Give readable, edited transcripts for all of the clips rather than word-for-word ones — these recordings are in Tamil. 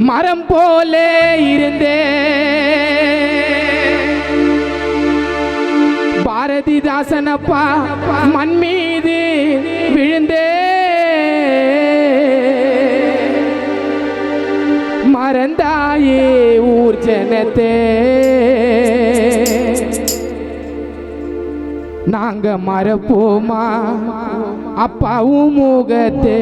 மரம் போலே இருந்தே பாரதிதாசனப்பா மண் மீது விழுந்தே மறந்தாயே ஊர் ஜனத்தே நாங்க மறப்போமா அப்பாவும் முகத்தே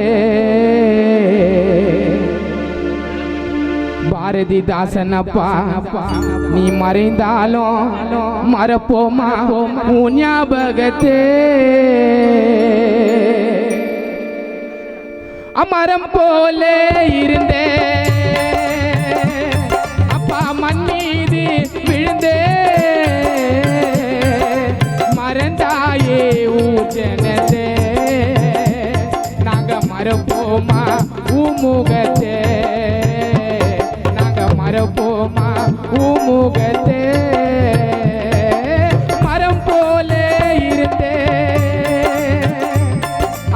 பாரதிதாசனப்பா நீ மறைந்தாலும் மறப்போமா உன் ஞாபகத்தே அமரம் போலே இருந்தே அப்பா மண் மீது விழுந்தே மறந்தாயே ஊர் ஜனத்தே நாங்க மறப்போமா உன் முகத்தே மறப்போமா உமுகத்தே மரம் போலே இருந்தே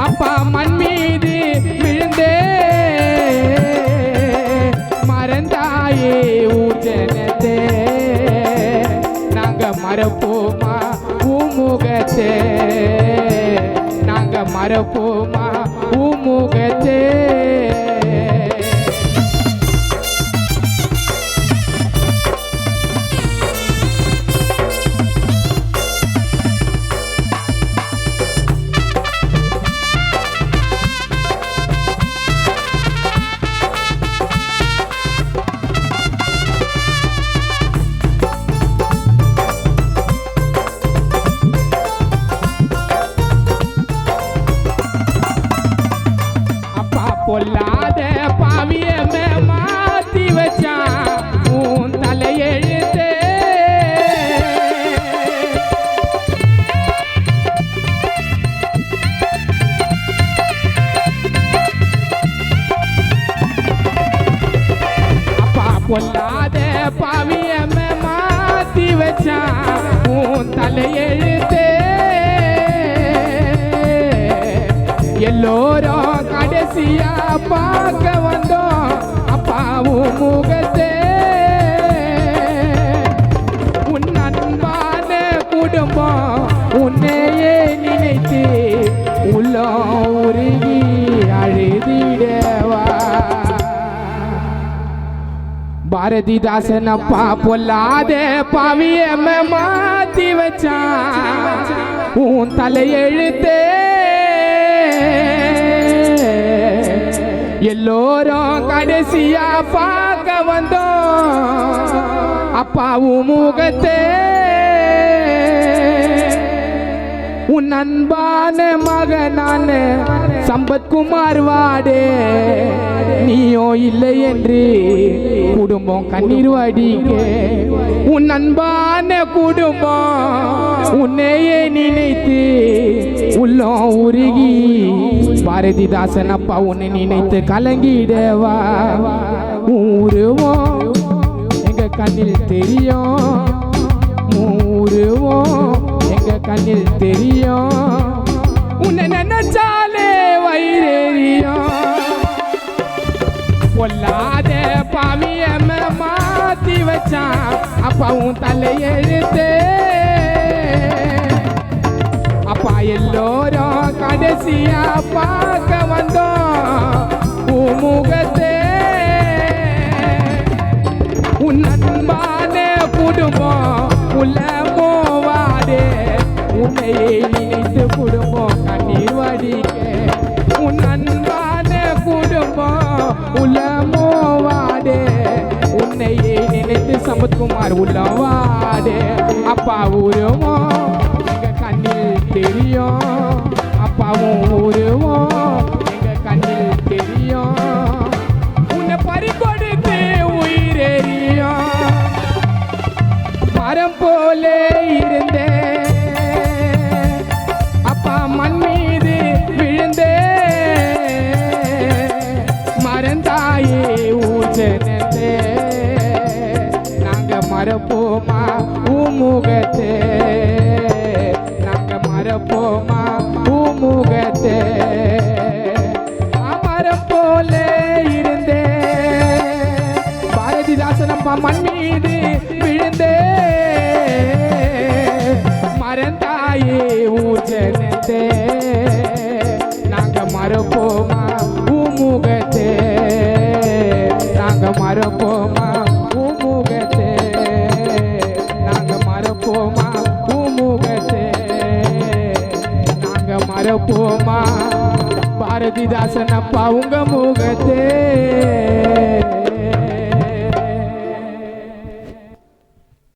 அப்பா மண் மீது விழுந்தே மறந்தாயே ஊர் ஜனத்தே நாங்க மறப்போமா உமுகத்தே நாங்க மறப்போமா உமுகத்தே பொல்லாத பாவியமே மாத்தி வச்சான் உன் தலையெழுத்தே அப்பா பொல்லாத பாவியமே மாத்தி வச்சான் உன் தலையெழுத்தே எல்லோரும் கடைசியா பார்க்க வந்தோம் அப்பாவும் முகத்தே உன் அன்பான குடும்பம் உன்னையே நினைத்து உள்ளம் உருகி அழுதிடவா பாரதிதாசன் அப்பா பொல்லாத பாவியம்ம மாத்தி வச்சான் உன் தலையெழுத்தே எல்லோரும் கடைசியா பார்க்க வந்தோம் அப்பாவும் முகத்தே உன் அன்பான மகனான சம்பத்குமார் வாடே நீயோ இல்லை என்று குடும்பம் கண்ணீர் வடிக்க உன் அன்பான குடும்பம் உன்னையே நினைத்து உள்ளம் உருகி பாரதிதாசன் அப்பா உன்னை நினைத்து கலங்கிடவா ஊருவோம் எங்க கண்ணில் தெரியும் ஊருவோம் எங்க கண்ணில் தெரியும் உன்னை நினைச்சாலே வயிறேறியும் பொல்லாத பாவியம்ம மாத்தி வச்சான் அப்பாவும் தலையெழுத்தே அப்பா எல்லோரும் கடைசியா பார்க்க வந்தோம் முகத்தே உன் அன்பான குடும்பம் உள்ளமோ வாடே உன்னையே நினைத்து குடும்பம் கண்ணீர் வடிக்க உன் அன்பான குடும்பம் உள்ளமோ வாடே உன்னையே நினைத்து சம்பத்குமார் உள்ளம் வாடே அப்பா ஊருமோ எங்க கண்ணில் தெரியும் அப்பாவும் ஊருவோம் எங்க கண்ணில் தெரியும் உன்னை பறிகொடுத்து உயிரெறியும் மரம் போலே இருந்தே அப்பா மண் மீது விழுந்தே மறந்தாயே ஊர் ஜனத்தே நாங்க மறப்போமா உமுகத்தே நாங்க மறப்போமா உமுகத்தே மரம் போலே இருந்தே நம்ம மண் மீது விழுந்தே மறந்தாயே ஊர் ஜனத்தே நாங்க மறப்போமா உமுகத்தே நாங்க மறப்போமா உமுகத்தே நாங்க மறப்போமா உமுகத்தே நாங்க மறப்போமா பாரதிதாசன் அப்பா உங்க முகத்தே